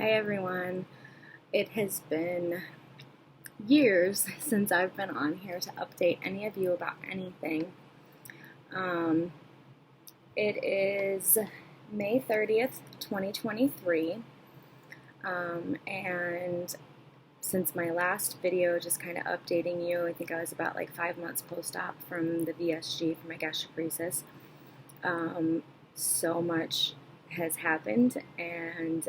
Hi everyone. It has been years since I've been on here to update any of you about anything. Um, it is May 30th, 2023, and since my last video, just kind of updating you, I think I was about like 5 months post-op from the VSG for my gastroparesis. So much has happened, and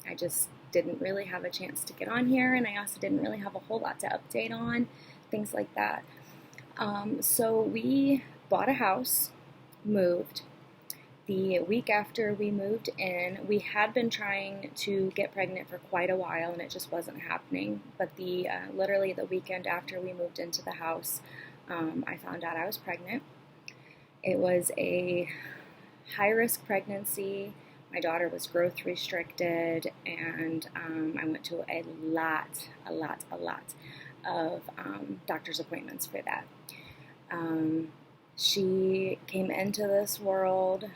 I just didn't really have a chance to get on here, and I also didn't really have a whole lot to update on, things like that. So we bought a house, moved. The week after we moved in, we had been trying to get pregnant for quite a while, and it just wasn't happening. But literally the weekend after we moved into the house, I found out I was pregnant. It was a high-risk pregnancy. My daughter was growth restricted, and I went to a lot of doctor's appointments for that. She came into this world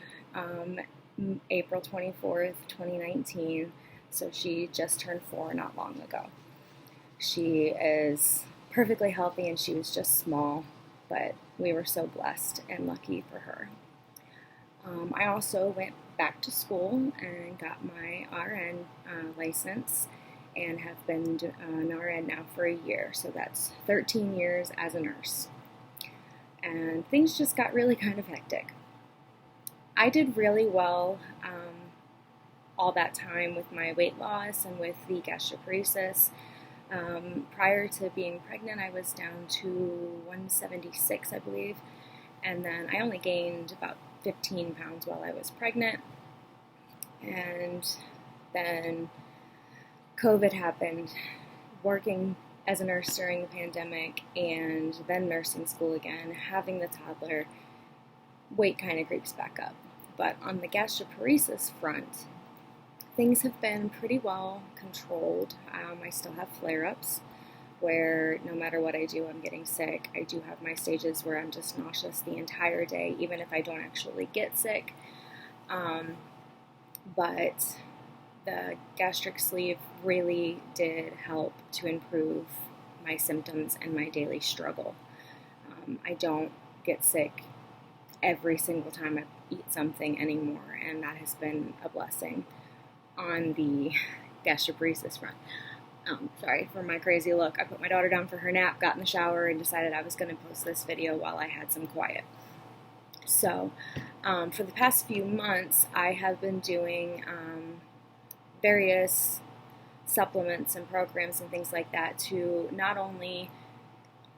April 24th, 2019, so she just turned 4 not long ago. She is perfectly healthy, and she was just small, but we were so blessed and lucky for her. I also went back to school and got my RN license and have been an RN now for a year, so that's 13 years as a nurse. And things just got really kind of hectic. I did really well all that time with my weight loss and with the gastroparesis. Prior to being pregnant, I was down to 176, I believe, and then I only gained about 15 pounds while I was pregnant, and then COVID happened, working as a nurse during the pandemic, and then nursing school again, having the toddler, weight kind of creeps back up. But on the gastroparesis front, things have been pretty well controlled. I still have flare-ups where no matter what I do, I'm getting sick. I do have my stages where I'm just nauseous the entire day, even if I don't actually get sick. But the gastric sleeve really did help to improve my symptoms and my daily struggle. I don't get sick every single time I eat something anymore, and that has been a blessing on the gastroparesis front. Sorry for my crazy look. I put my daughter down for her nap, got in the shower, and decided I was going to post this video while I had some quiet. So, for the past few months, I have been doing various supplements and programs and things like that to not only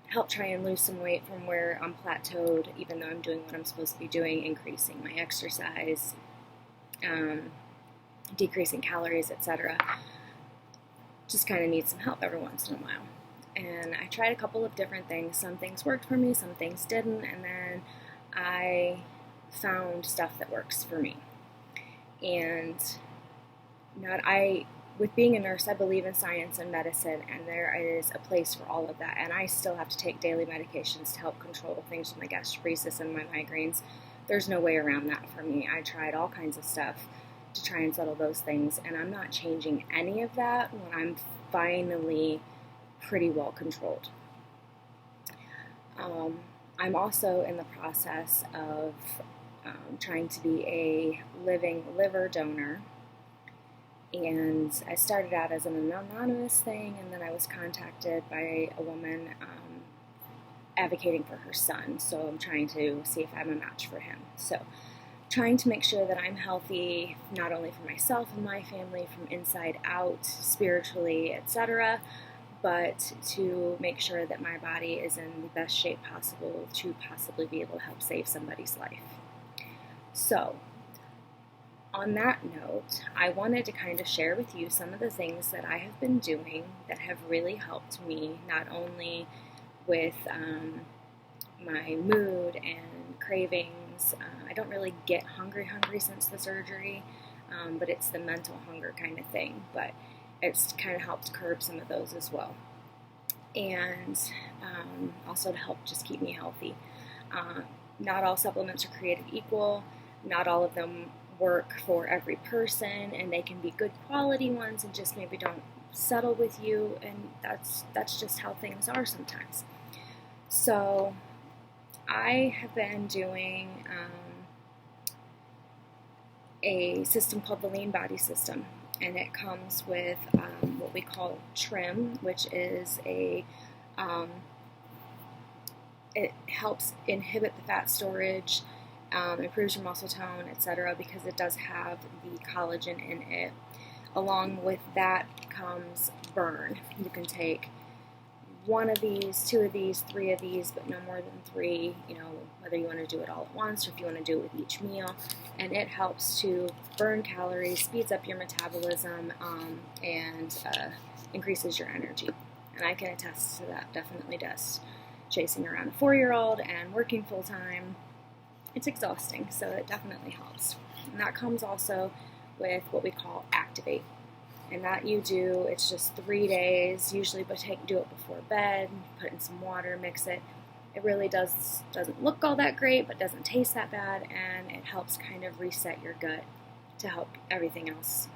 help try and lose some weight from where I'm plateaued, even though I'm doing what I'm supposed to be doing, increasing my exercise, decreasing calories, etc. Just kind of need some help every once in a while. And I tried a couple of different things. Some things worked for me, some things didn't, and then I found stuff that works for me. And with being a nurse, I believe in science and medicine, and there is a place for all of that. And I still have to take daily medications to help control things with my gastroparesis and my migraines. There's no way around that for me. I tried all kinds of stuff to try and settle those things, and I'm not changing any of that when I'm finally pretty well controlled. I'm also in the process of trying to be a living liver donor, and I started out as an anonymous thing, and then I was contacted by a woman advocating for her son, so I'm trying to see if I'm a match for him. So trying to make sure that I'm healthy, not only for myself and my family, from inside out, spiritually, etc., but to make sure that my body is in the best shape possible to possibly be able to help save somebody's life. So, on that note, I wanted to kind of share with you some of the things that I have been doing that have really helped me, not only with my mood and cravings. I don't really get hungry since the surgery, but it's the mental hunger kind of thing. But it's kind of helped curb some of those as well. And also to help just keep me healthy. Not all supplements are created equal. Not all of them work for every person, and they can be good quality ones and just maybe don't settle with you, and that's just how things are sometimes. So I have been doing a system called the Lean Body System, and it comes with what we call trim, which is it helps inhibit the fat storage, improves your muscle tone, etc., because it does have the collagen in it. Along with that comes burn. You can take one of these, two of these, three of these, but no more than three, whether you want to do it all at once or if you want to do it with each meal. And it helps to burn calories, speeds up your metabolism, and increases your energy. And I can attest to that, definitely does. Chasing around a 4-year-old and working full-time, it's exhausting, so it definitely helps. And that comes also with what we call Activate. And that you do, it's just 3 days, usually, but do it before bed, put in some water, mix it. It really doesn't look all that great, but doesn't taste that bad, and it helps kind of reset your gut to help everything else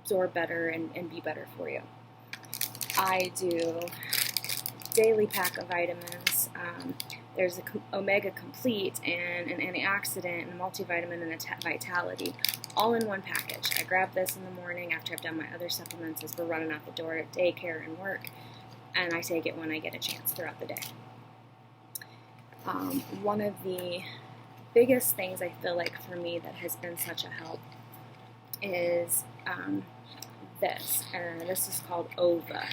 absorb better and be better for you. I do daily pack of vitamins. There's an Omega Complete and an antioxidant and a multivitamin and a Vitality, all in one package. I grab this in the morning after I've done my other supplements as we're running out the door at daycare and work, and I take it when I get a chance throughout the day. One of the biggest things I feel like for me that has been such a help is this, and this is called OVA.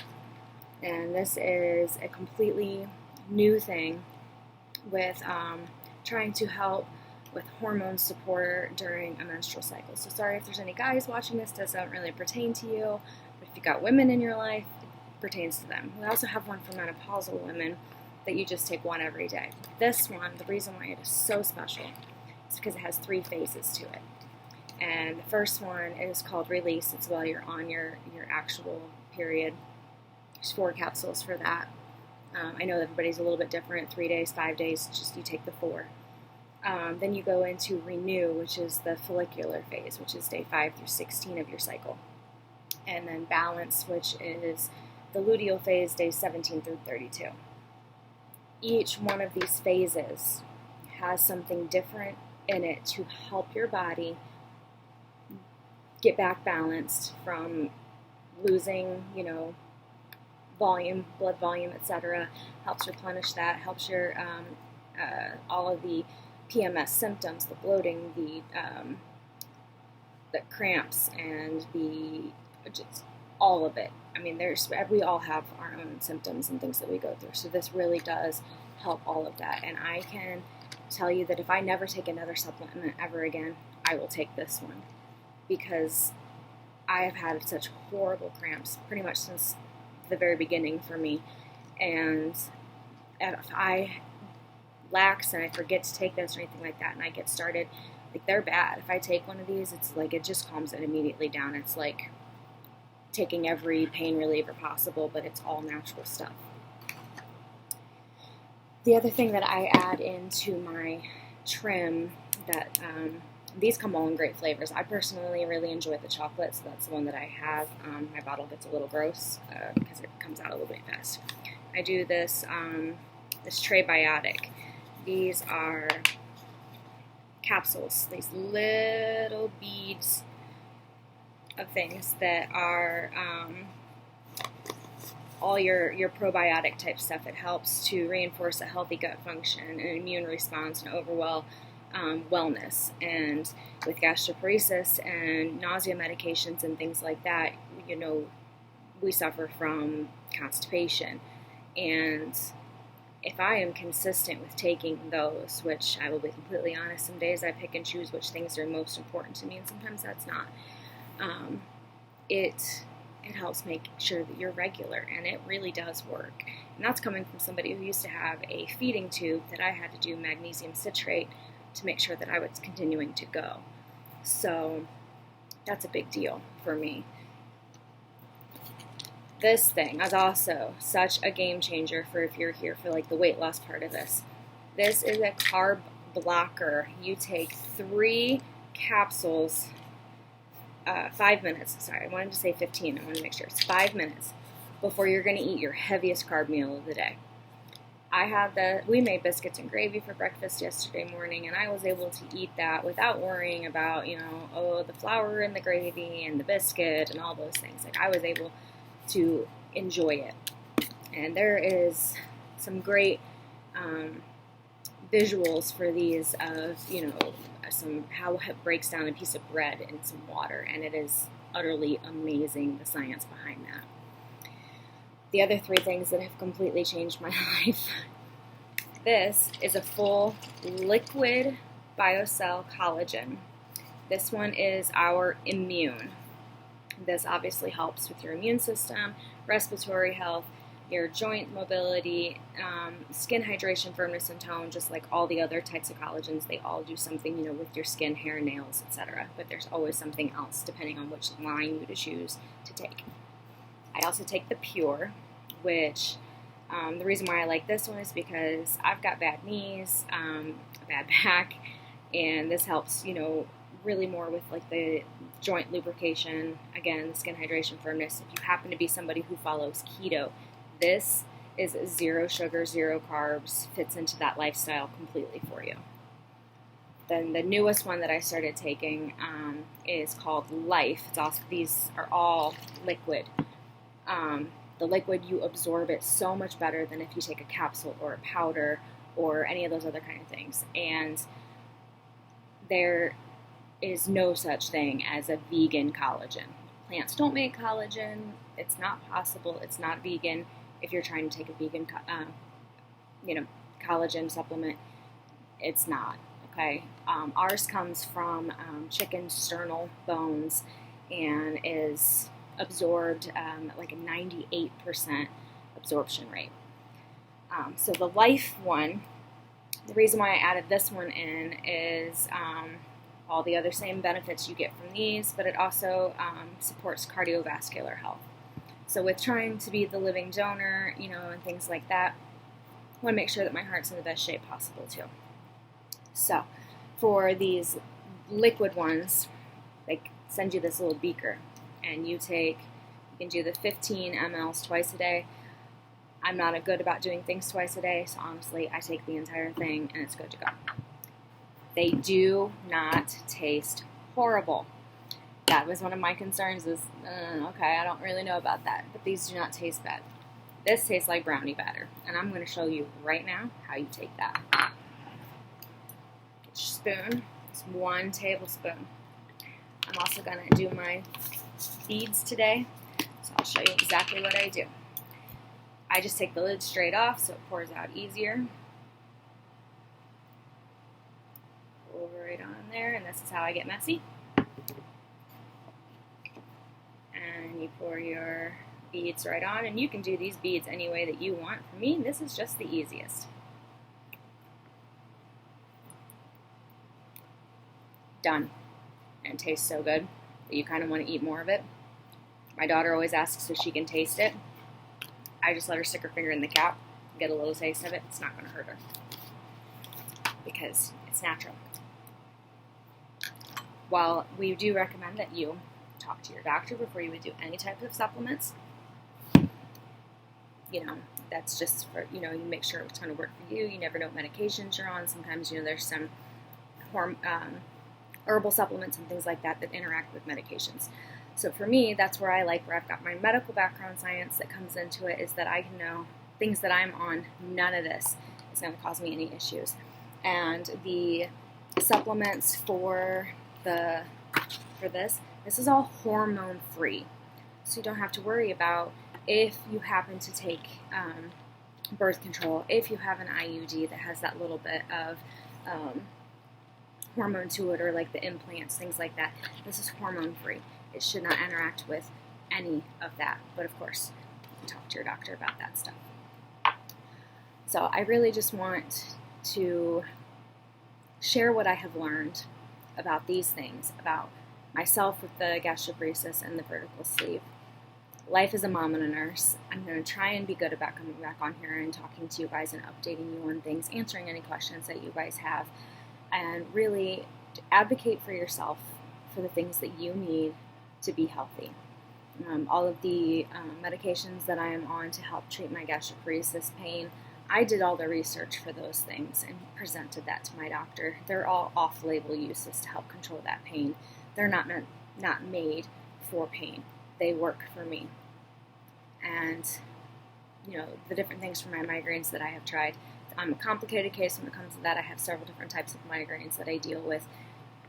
And this is a completely new thing with trying to help with hormone support during a menstrual cycle. So sorry if there's any guys watching this, doesn't really pertain to you, but if you've got women in your life, it pertains to them. We also have one for menopausal women that you just take one every day. This one, the reason why it is so special is because it has 3 phases to it. And the first one is called Release. It's while you're on your actual period. There's 4 capsules for that. I know that everybody's a little bit different, 3 days, 5 days, just you take the 4. Then you go into Renew, which is the follicular phase, which is day 5 through 16 of your cycle. And then Balance, which is the luteal phase, days 17 through 32. Each one of these phases has something different in it to help your body get back balanced from losing, volume, blood volume, etc. Helps replenish that, helps your all of the PMS symptoms, the bloating, the cramps, and just all of it. I mean, we all have our own symptoms and things that we go through, so this really does help all of that. And I can tell you that if I never take another supplement ever again, I will take this one, because I have had such horrible cramps pretty much since the very beginning for me, and if I lax and I forget to take this or anything like that and I get started, like, they're bad. If I take one of these, it's like it just calms it immediately down. It's like taking every pain reliever possible, but it's all natural stuff. The other thing that I add into my trim, that these come all in great flavors. I personally really enjoy the chocolate, so that's the one that I have. My bottle gets a little gross because it comes out a little bit fast. I do this Trebiotic. These are capsules, these little beads of things that are all your probiotic type stuff. It helps to reinforce a healthy gut function, an immune response, and overall wellness. And with gastroparesis and nausea medications and things like that, we suffer from constipation. And if I am consistent with taking those, which I will be completely honest, some days I pick and choose which things are most important to me, and sometimes that's not, it helps make sure that you're regular, and it really does work. And that's coming from somebody who used to have a feeding tube that I had to do magnesium citrate to make sure that I was continuing to go. So that's a big deal for me. This thing is also such a game changer for if you're here for like the weight loss part of this. This is a carb blocker. You take 3 capsules, 5 minutes. Sorry, I wanted to say 15. I want to make sure it's 5 minutes before you're going to eat your heaviest carb meal of the day. We made biscuits and gravy for breakfast yesterday morning, and I was able to eat that without worrying about, the flour and the gravy and the biscuit and all those things. Like, I was able to enjoy it. And there is some great visuals for these of, how it breaks down a piece of bread in some water, and it is utterly amazing, the science behind that. The other 3 things that have completely changed my life. This is a full liquid BioCell collagen. This one is our immune. This obviously helps with your immune system, respiratory health, your joint mobility, skin hydration, firmness, and tone, just like all the other types of collagens. They all do something, with your skin, hair, nails, etc. But there's always something else depending on which line you choose to take. I also take the Pure, which the reason why I like this one is because I've got bad knees, a bad back, and this helps, really more with like the joint lubrication, again, the skin hydration, firmness. If you happen to be somebody who follows keto, this is 0 sugar, 0 carbs, fits into that lifestyle completely for you. Then the newest one that I started taking is called Life. These are all liquid. The liquid, you absorb it so much better than if you take a capsule or a powder or any of those other kind of things. And there is no such thing as a vegan collagen. Plants don't make collagen. It's not possible. It's not vegan. If you're trying to take a vegan, collagen supplement, it's not. Okay. Ours comes from chicken sternal bones and is absorbed like a 98% absorption rate. So the Life one, the reason why I added this one in is all the other same benefits you get from these, but it also supports cardiovascular health. So with trying to be the living donor, and things like that, I want to make sure that my heart's in the best shape possible too. So for these liquid ones, they send you this little beaker, and you can do the 15 mLs twice a day. I'm not good about doing things twice a day, so honestly, I take the entire thing and it's good to go. They do not taste horrible. That was one of my concerns is, okay, I don't really know about that, but these do not taste bad. This tastes like brownie batter, and I'm going to show you right now how you take that. Get your spoon. It's 1 tablespoon. I'm also going to do my beads today, so I'll show you exactly what I do. I just take the lid straight off so it pours out easier. Pour right on there, and this is how I get messy. And you pour your beads right on, and you can do these beads any way that you want. For me, this is just the easiest. Done. And it tastes so good that you kind of want to eat more of it. My daughter always asks if she can taste it. I just let her stick her finger in the cap, get a little taste of it. It's not going to hurt her because it's natural. While we do recommend that you talk to your doctor before you would do any type of supplements, that's just for, you make sure it's going to work for you. You never know what medications you're on. Sometimes, there's some herbal supplements and things like that that interact with medications. So for me, that's where I've got my medical background science that comes into it, is that I can know things that I'm on, none of this is going to cause me any issues. And the supplements for this is all hormone free. So you don't have to worry about if you happen to take birth control, if you have an IUD that has that little bit of hormone to it, or like the implants, things like that. This is hormone free. It should not interact with any of that. But of course, you can talk to your doctor about that stuff. So I really just want to share what I have learned about these things, about myself with the gastroparesis and the vertical sleeve. Life as a mom and a nurse. I'm going to try and be good about coming back on here and talking to you guys and updating you on things, answering any questions that you guys have. and really advocate for yourself for the things that you need to be healthy. All of the medications that I am on to help treat my gastroparesis pain, I did all the research for those things and presented that to my doctor. They're all off-label uses to help control that pain. They're not made for pain. They work for me. And, the different things for my migraines that I have tried. I'm a complicated case when it comes to that. I have several different types of migraines that I deal with,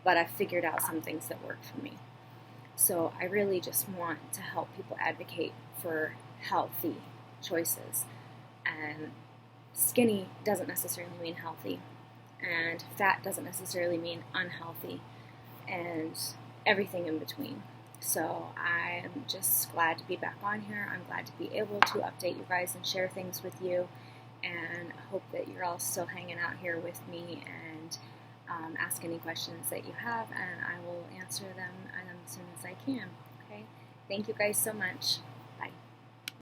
but I've figured out some things that work for me. So I really just want to help people advocate for healthy choices. And skinny doesn't necessarily mean healthy, and fat doesn't necessarily mean unhealthy, and everything in between. So I'm just glad to be back on here. I'm glad to be able to update you guys and share things with you, and I hope that you're all still hanging out here with me and ask any questions that you have, and I will answer them as soon as I can. Okay? Thank you guys so much.